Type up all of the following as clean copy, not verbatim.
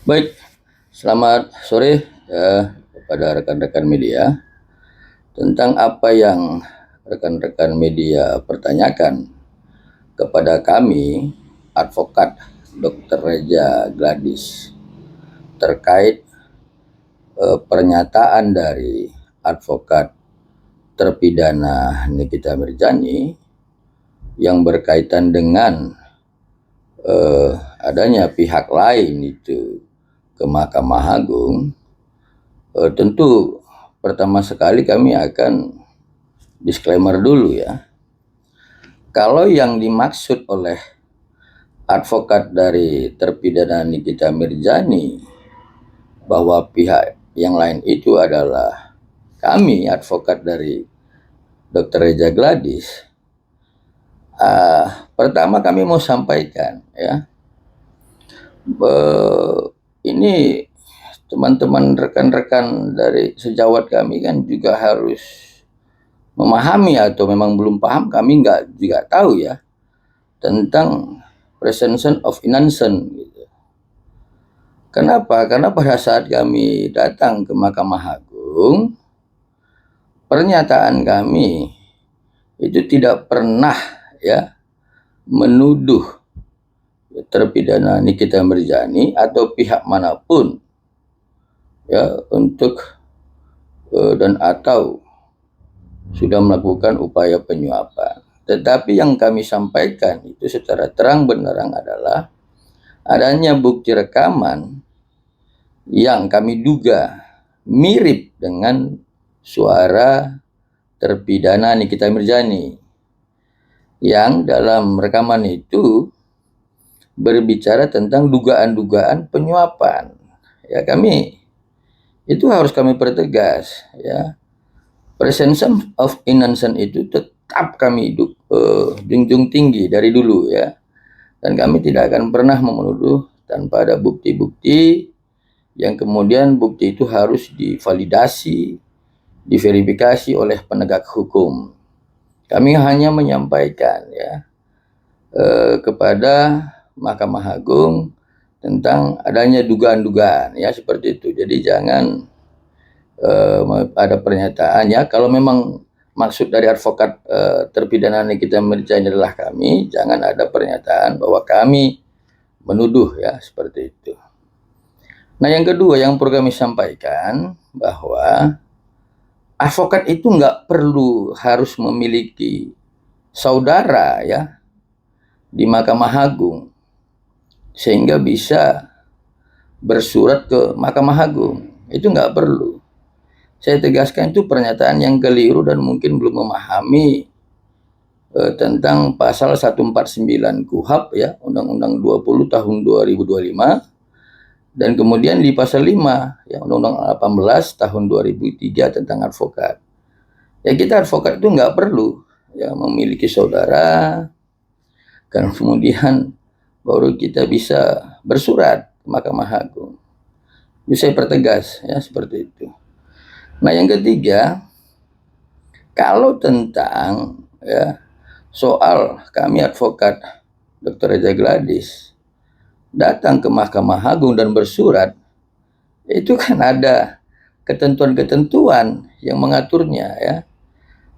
Baik, selamat sore kepada rekan-rekan media. Tentang apa yang rekan-rekan media pertanyakan kepada kami, advokat Dr. Reja Gladys, terkait pernyataan dari advokat terpidana Nikita Mirzani yang berkaitan dengan adanya pihak lain itu ke Mahkamah Agung. Tentu pertama sekali kami akan disclaimer dulu ya. Kalau yang dimaksud oleh advokat dari terpidana Nikita Mirzani bahwa pihak yang lain itu adalah kami, advokat dari Dr. Reja Gladys, pertama kami mau sampaikan ya, ini teman-teman rekan-rekan dari sejawat kami kan juga harus memahami, atau memang belum paham, kami nggak juga tahu ya tentang presumption of innocence gitu. Kenapa? Karena pada saat kami datang ke Mahkamah Agung, pernyataan kami itu tidak pernah ya menuduh terpidana Nikita Mirzani atau pihak manapun ya untuk dan atau sudah melakukan upaya penyuapan. Tetapi yang kami sampaikan itu secara terang benderang adalah adanya bukti rekaman yang kami duga mirip dengan suara terpidana Nikita Mirzani, yang dalam rekaman itu berbicara tentang dugaan-dugaan penyuapan. Ya, kami itu harus kami pertegas ya. Presumption of innocence itu tetap kami junjung tinggi dari dulu ya. Dan kami tidak akan pernah menuduh tanpa ada bukti-bukti yang kemudian bukti itu harus divalidasi, diverifikasi oleh penegak hukum. Kami hanya menyampaikan ya kepada Mahkamah Agung tentang adanya dugaan-dugaan ya seperti itu. Jadi jangan ada pernyataan ya, kalau memang maksud dari advokat terpidana Nikita Mirzani adalah kami, jangan ada pernyataan bahwa kami menuduh ya seperti itu. Nah, yang kedua yang perlu kami sampaikan bahwa advokat itu nggak perlu harus memiliki saudara ya di Mahkamah Agung sehingga bisa bersurat ke Mahkamah Agung. Itu nggak perlu. Saya tegaskan itu pernyataan yang keliru dan mungkin belum memahami tentang pasal 149 KUHP ya, Undang-Undang 20 tahun 2025, dan kemudian di pasal 5 ya, Undang-Undang 18 tahun 2003 tentang advokat. Ya, kita advokat itu nggak perlu ya memiliki saudara, kan kemudian baru kita bisa bersurat ke Mahkamah Agung. Bisa saya pertegas ya seperti itu. Nah, yang ketiga, kalau tentang ya soal kami advokat Dr. Reja Gladys datang ke Mahkamah Agung dan bersurat, itu kan ada ketentuan-ketentuan yang mengaturnya ya.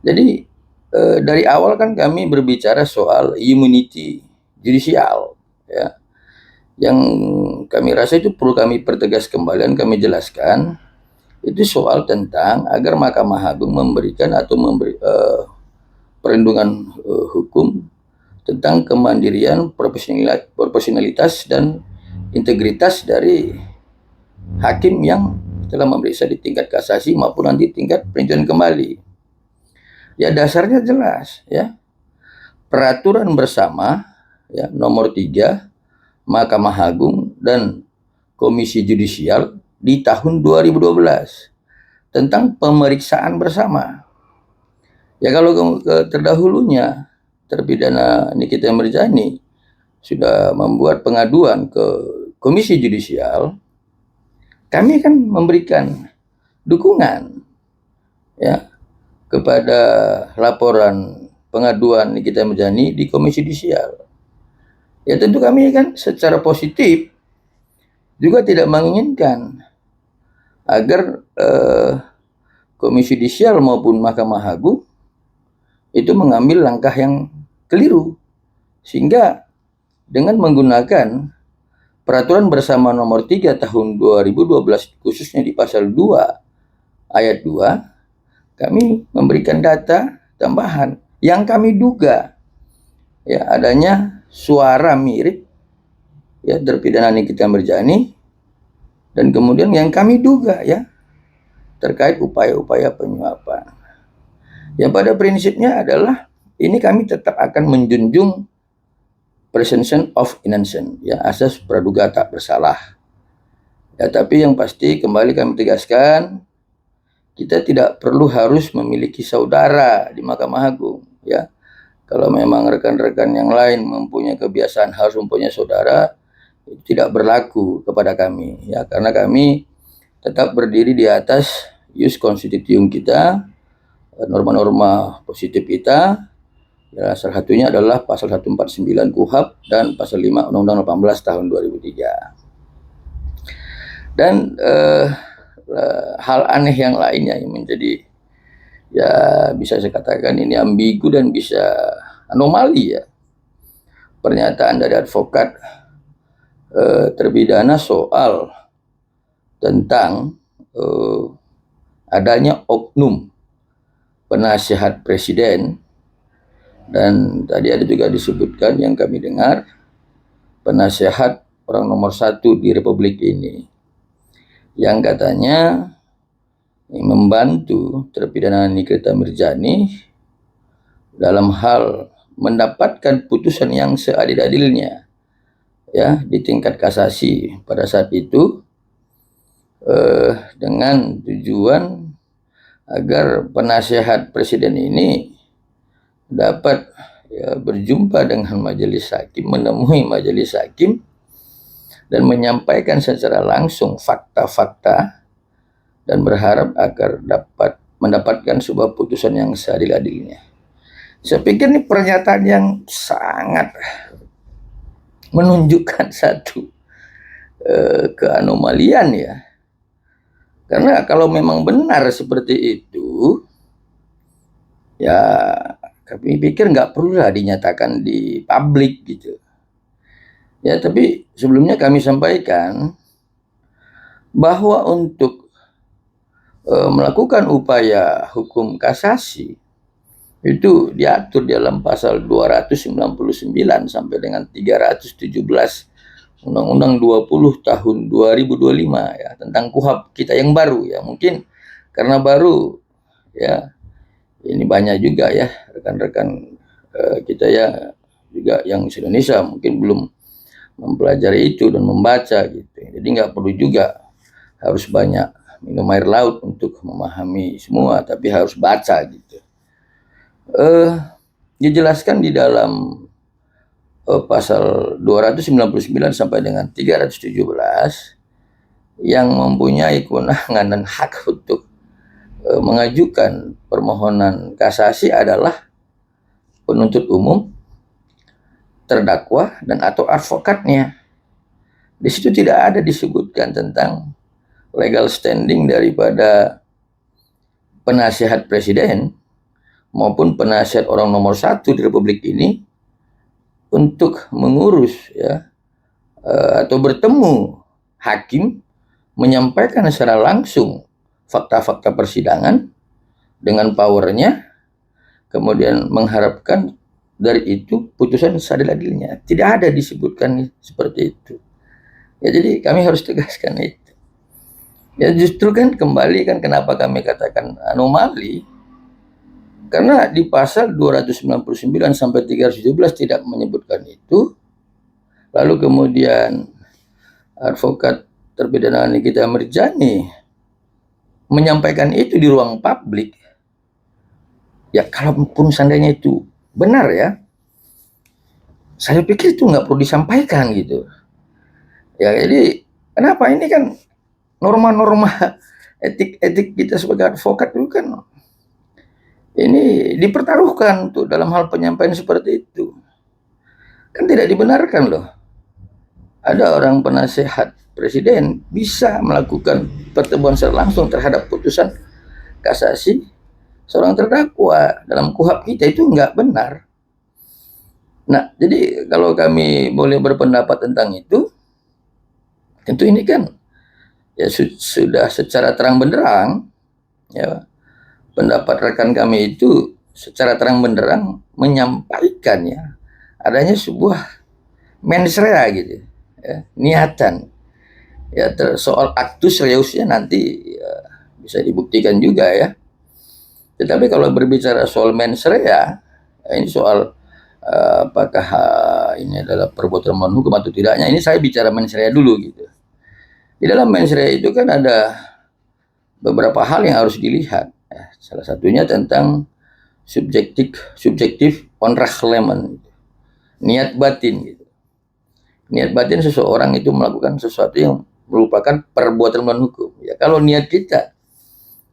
Jadi dari awal kan kami berbicara soal immunity judicial ya, yang kami rasa itu perlu kami pertegas kembali dan kami jelaskan. Itu soal tentang agar Mahkamah Agung memberikan atau memberi perlindungan hukum tentang kemandirian, profesionalitas dan integritas dari hakim yang telah memeriksa di tingkat kasasi maupun nanti tingkat peninjauan kembali. Ya, dasarnya jelas ya. Peraturan bersama ya nomor 3 Mahkamah Agung dan Komisi Judisial di tahun 2012 tentang pemeriksaan bersama. Ya, kalau terdahulunya terpidana Nikita Mirzani sudah membuat pengaduan ke Komisi Judisial, kami kan memberikan dukungan ya kepada laporan pengaduan Nikita Mirzani di Komisi Judisial. Ya, tentu kami kan secara positif juga tidak menginginkan agar Komisi Yudisial maupun Mahkamah Agung itu mengambil langkah yang keliru, sehingga dengan menggunakan Peraturan Bersama Nomor 3 Tahun 2012 khususnya di pasal 2 ayat 2, kami memberikan data tambahan yang kami duga ya adanya suara mirip ya terpidana Nikita Mirzani, dan kemudian yang kami duga ya terkait upaya-upaya penyuapan. Ya pada prinsipnya adalah ini kami tetap akan menjunjung presumption of innocence, ya asas praduga tak bersalah. Ya tapi yang pasti kembali kami tegaskan, kita tidak perlu harus memiliki saudara di Mahkamah Agung, ya. Kalau memang rekan-rekan yang lain mempunyai kebiasaan harus mempunyai saudara, itu tidak berlaku kepada kami, ya, karena kami tetap berdiri di atas ius constitutionum kita, norma-norma positif kita, ya, salah satunya adalah pasal 149 KUHP dan pasal 5 Undang-Undang 18 tahun 2003. Dan hal aneh yang lainnya yang menjadi ya bisa saya katakan ini ambigu dan bisa anomali ya. Pernyataan dari advokat terpidana soal tentang adanya oknum penasihat presiden, dan tadi ada juga disebutkan yang kami dengar penasihat orang nomor 1 di Republik ini yang katanya membantu terpidana Nikita Mirzani dalam hal mendapatkan putusan yang seadil-adilnya ya di tingkat kasasi pada saat itu, dengan tujuan agar penasihat presiden ini dapat ya, berjumpa dengan majelis hakim, menemui majelis hakim dan menyampaikan secara langsung fakta-fakta dan berharap agar dapat mendapatkan sebuah putusan yang seadil-adilnya. Saya pikir ini pernyataan yang sangat menunjukkan satu keanomalian ya. Karena kalau memang benar seperti itu, ya kami pikir nggak perlulah dinyatakan di publik gitu. Ya tapi sebelumnya kami sampaikan bahwa untuk melakukan upaya hukum kasasi itu diatur dalam pasal 299 sampai dengan 317 Undang-Undang 20 tahun 2025 ya tentang KUHP kita yang baru ya. Mungkin karena baru ya ini banyak juga ya rekan-rekan kita ya juga yang Indonesia mungkin belum mempelajari itu dan membaca gitu. Jadi nggak perlu juga harus banyak minum air laut untuk memahami semua, tapi harus baca gitu. Dijelaskan di dalam pasal 299 sampai dengan 317 yang mempunyai kewenangan dan hak untuk mengajukan permohonan kasasi adalah penuntut umum, terdakwa, dan atau advokatnya. Di situ tidak ada disebutkan tentang legal standing daripada penasihat presiden maupun penasihat orang nomor 1 di Republik ini untuk mengurus ya atau bertemu hakim menyampaikan secara langsung fakta-fakta persidangan dengan powernya, kemudian mengharapkan dari itu putusan seadil-adilnya. Tidak ada disebutkan seperti itu. Ya jadi kami harus tegaskan itu. Ya justru kan kembali kan kenapa kami katakan anomali, karena di pasal 299 sampai 317 tidak menyebutkan itu. Lalu kemudian advokat terpidana Nikita Mirzani menyampaikan itu di ruang publik. Ya kalaupun seandainya itu benar ya, saya pikir itu nggak perlu disampaikan gitu. Ya jadi kenapa ini kan norma-norma etik kita sebagai advokat itu kan ini dipertaruhkan tuh dalam hal penyampaian seperti itu. Kan tidak dibenarkan loh. Ada orang penasehat presiden bisa melakukan pertemuan secara langsung terhadap putusan kasasi seorang terdakwa. Dalam KUHP kita itu nggak benar. Nah, jadi kalau kami boleh berpendapat tentang itu, tentu ini kan ya sudah secara terang benderang, ya, pendapat rekan kami itu secara terang benderang menyampaikan ya adanya sebuah mens rea gitu, ya, niatan. Ya, soal aktus reusnya nanti ya, bisa dibuktikan juga ya. Tetapi kalau berbicara soal mens rea, ya, ini soal apakah ini adalah perbuatan melawan hukum atau tidaknya, ini saya bicara mens rea dulu gitu. Di dalam mens rea itu kan ada beberapa hal yang harus dilihat. Ya, salah satunya tentang subjektif onrachlemen, niat batin gitu. Niat batin seseorang itu melakukan sesuatu yang merupakan perbuatan melawan hukum. Ya, kalau niat kita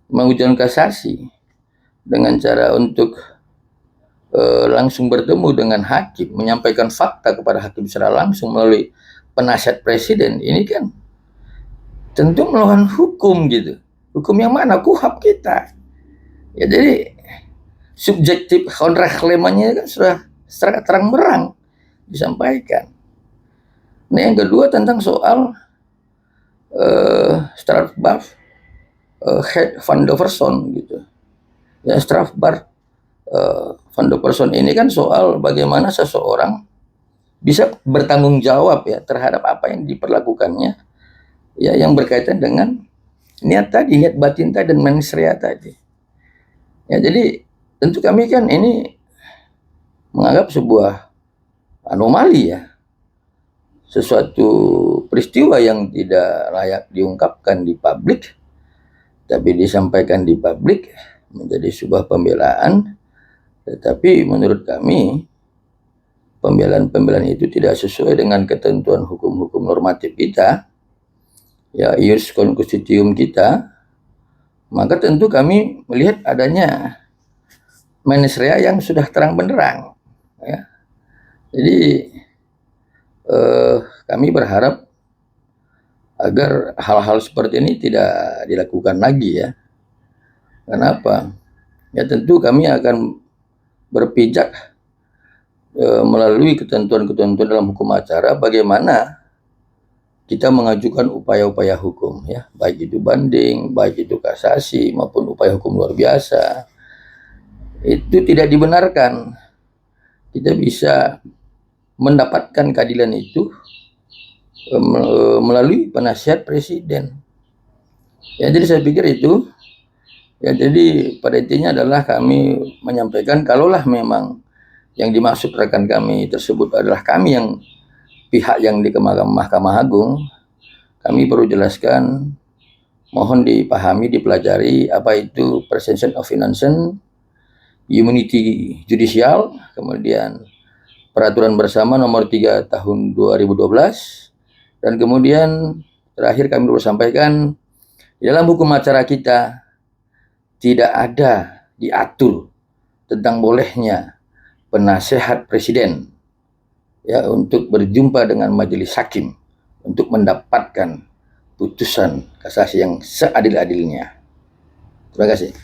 mengajukan kasasi dengan cara untuk langsung bertemu dengan hakim, menyampaikan fakta kepada hakim secara langsung melalui penasihat presiden, ini kan tentu melawan hukum gitu. Hukum yang mana? KUHP kita. Ya, jadi subjektif onrachlemennya kan sudah secara terang-berang disampaikan. Nah, yang kedua tentang soal strafbaar head van der Person gitu. Ya, strafbaar van der Person ini kan soal bagaimana seseorang bisa bertanggung jawab ya terhadap apa yang diperlakukannya, ya, yang berkaitan dengan niat tadi, niat batin tadi dan mens rea tadi. Ya, jadi tentu kami kan ini menganggap sebuah anomali ya, sesuatu peristiwa yang tidak layak diungkapkan di publik, tapi disampaikan di publik menjadi sebuah pembelaan. Tetapi menurut kami, pembelaan-pembelaan itu tidak sesuai dengan ketentuan hukum-hukum normatif kita, ya, ius constitutium kita. Maka tentu kami melihat adanya mens rea yang sudah terang benderang, ya. Jadi kami berharap agar hal-hal seperti ini tidak dilakukan lagi ya. Kenapa? Ya, tentu kami akan berpijak melalui ketentuan-ketentuan dalam hukum acara bagaimana kita mengajukan upaya-upaya hukum ya, baik itu banding, baik itu kasasi maupun upaya hukum luar biasa. Itu tidak dibenarkan. Kita bisa mendapatkan keadilan itu melalui penasihat presiden. Ya, jadi saya pikir itu. Ya, jadi pada intinya adalah kami menyampaikan kalaulah memang yang dimaksud rekan kami tersebut adalah kami yang pihak yang di Mahkamah Agung, kami perlu jelaskan, mohon dipahami, dipelajari apa itu presumption of innocence, immunity judicial, kemudian peraturan bersama nomor 3 tahun 2012, dan kemudian terakhir kami perlu sampaikan di dalam hukum acara kita tidak ada diatur tentang bolehnya penasehat presiden ya untuk berjumpa dengan majelis hakim untuk mendapatkan putusan kasasi yang seadil-adilnya. Terima kasih.